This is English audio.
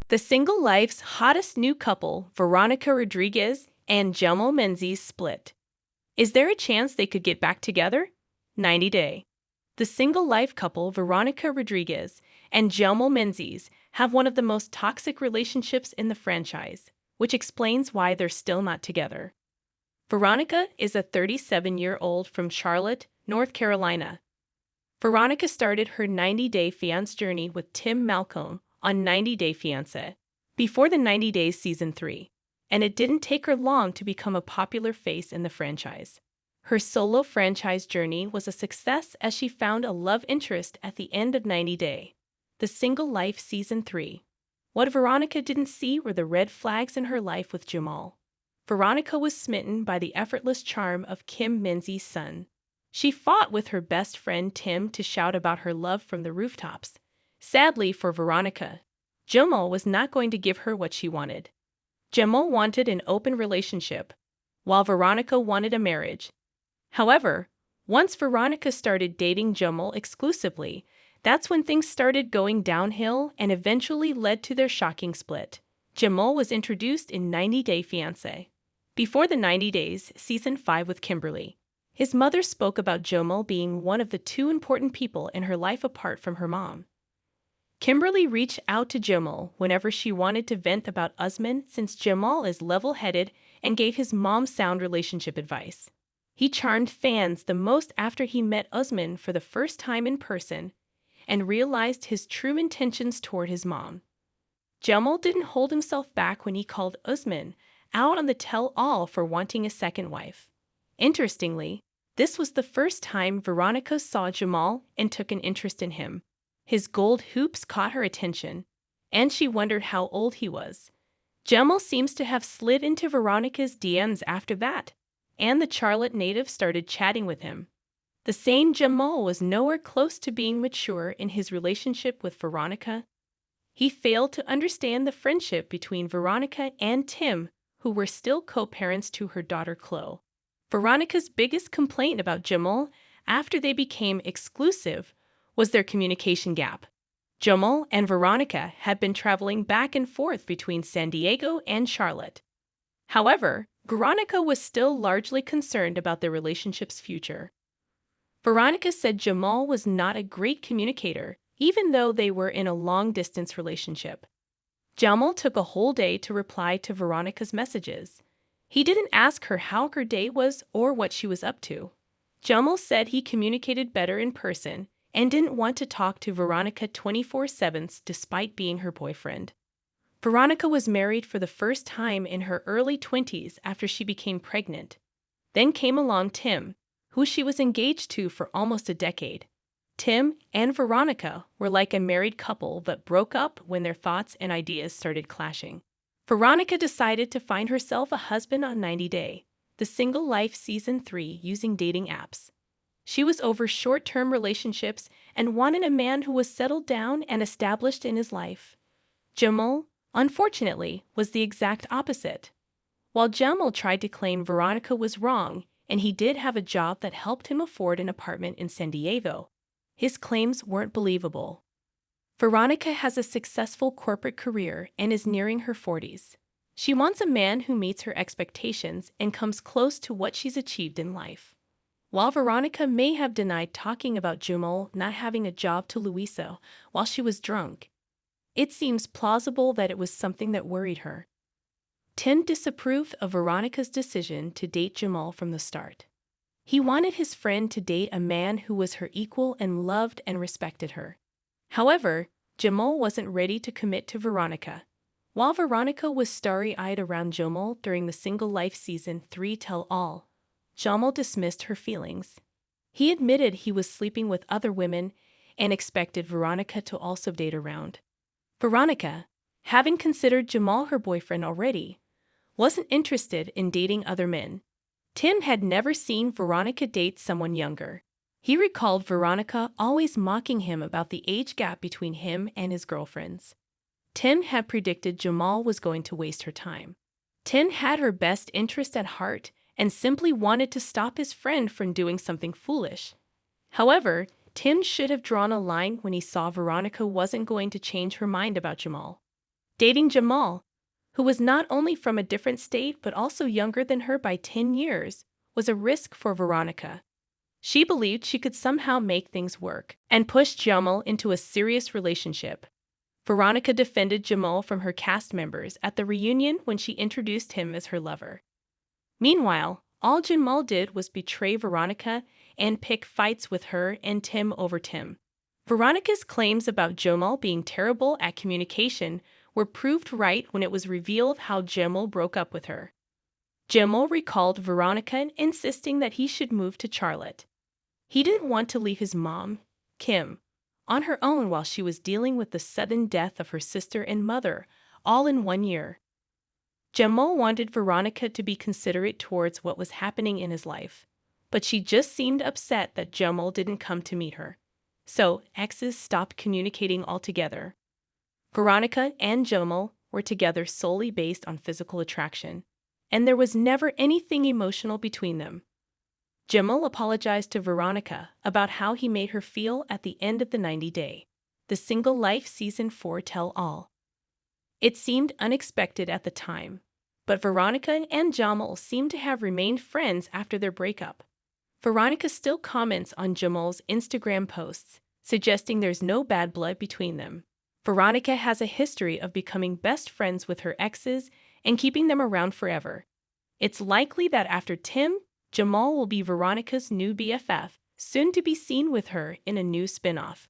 The single life's hottest new couple, Veronica Rodriguez and Jamal Menzies, split. Is there a chance they could get back together? 90 Day. The single life couple, Veronica Rodriguez and Jamal Menzies, have one of the most toxic relationships in the franchise, which explains why they're still not together. Veronica is a 37-year-old from Charlotte, North Carolina. Veronica started her 90-day fiancé journey with Tim Malcolm on 90 Day Fiancé before the 90 Days Season 3, and it didn't take her long to become a popular face in the franchise. Her solo franchise journey was a success as she found a love interest at the end of 90 Day, the Single Life Season 3. What Veronica didn't see were the red flags in her life with Jamal. Veronica was smitten by the effortless charm of Kim Menzies' son. She fought with her best friend Tim to shout about her love from the rooftops. Sadly for Veronica, Jamal was not going to give her what she wanted. Jamal wanted an open relationship, while Veronica wanted a marriage. However, once Veronica started dating Jamal exclusively, that's when things started going downhill and eventually led to their shocking split. Jamal was introduced in 90 Day Fiancé before the 90 Days Season 5 with Kimberly. His mother spoke about Jamal being one of the two important people in her life apart from her mom. Kimberly reached out to Jamal whenever she wanted to vent about Usman, since Jamal is level-headed and gave his mom sound relationship advice. He charmed fans the most after he met Usman for the first time in person and realized his true intentions toward his mom. Jamal didn't hold himself back when he called Usman out on the tell-all for wanting a second wife. Interestingly, this was the first time Veronica saw Jamal and took an interest in him. His gold hoops caught her attention, and she wondered how old he was. Jamal seems to have slid into Veronica's DMs after that, and the Charlotte native started chatting with him. The same Jamal was nowhere close to being mature in his relationship with Veronica. He failed to understand the friendship between Veronica and Tim, who were still co-parents to her daughter Chloe. Veronica's biggest complaint about Jamal after they became exclusive was their communication gap. Jamal and Veronica had been traveling back and forth between San Diego and Charlotte. However, Veronica was still largely concerned about their relationship's future. Veronica said Jamal was not a great communicator, even though they were in a long-distance relationship. Jamal took a whole day to reply to Veronica's messages. He didn't ask her how her day was or what she was up to. Jamal said he communicated better in person and didn't want to talk to Veronica 24/7 despite being her boyfriend. Veronica was married for the first time in her early 20s after she became pregnant. Then came along Tim, who she was engaged to for almost a decade. Tim and Veronica were like a married couple that broke up when their thoughts and ideas started clashing. Veronica decided to find herself a husband on 90 Day, the Single Life Season 3, using dating apps. She was over short-term relationships and wanted a man who was settled down and established in his life. Jamal, unfortunately, was the exact opposite. While Jamal tried to claim Veronica was wrong, and he did have a job that helped him afford an apartment in San Diego, his claims weren't believable. Veronica has a successful corporate career and is nearing her 40s. She wants a man who meets her expectations and comes close to what she's achieved in life. While Veronica may have denied talking about Jamal not having a job to Luisa while she was drunk, it seems plausible that it was something that worried her. Tim disapproved of Veronica's decision to date Jamal from the start. He wanted his friend to date a man who was her equal and loved and respected her. However, Jamal wasn't ready to commit to Veronica. While Veronica was starry-eyed around Jamal during the Single Life Season 3 tell-all, Jamal dismissed her feelings. He admitted he was sleeping with other women and expected Veronica to also date around. Veronica, having considered Jamal her boyfriend already, wasn't interested in dating other men. Tim had never seen Veronica date someone younger. He recalled Veronica always mocking him about the age gap between him and his girlfriends. Tim had predicted Jamal was going to waste her time. Tim had her best interest at heart and simply wanted to stop his friend from doing something foolish. However, Tim should have drawn a line when he saw Veronica wasn't going to change her mind about Jamal. Dating Jamal, who was not only from a different state but also younger than her by 10 years, was a risk for Veronica. She believed she could somehow make things work and pushed Jamal into a serious relationship. Veronica defended Jamal from her cast members at the reunion when she introduced him as her lover. Meanwhile, all Jamal did was betray Veronica and pick fights with her and Tim over Tim. Veronica's claims about Jamal being terrible at communication were proved right when it was revealed how Jamal broke up with her. Jamal recalled Veronica insisting that he should move to Charlotte. He didn't want to leave his mom, Kim, on her own while she was dealing with the sudden death of her sister and mother, all in 1 year. Jamal wanted Veronica to be considerate towards what was happening in his life, but she just seemed upset that Jamal didn't come to meet her. So, exes stopped communicating altogether. Veronica and Jamal were together solely based on physical attraction, and there was never anything emotional between them. Jamal apologized to Veronica about how he made her feel at the end of the 90-day, the Single Life Season 4 tell-all. It seemed unexpected at the time, but Veronica and Jamal seemed to have remained friends after their breakup. Veronica still comments on Jamal's Instagram posts, suggesting there's no bad blood between them. Veronica has a history of becoming best friends with her exes and keeping them around forever. It's likely that after Tim, Jamal will be Veronica's new BFF, soon to be seen with her in a new spin-off.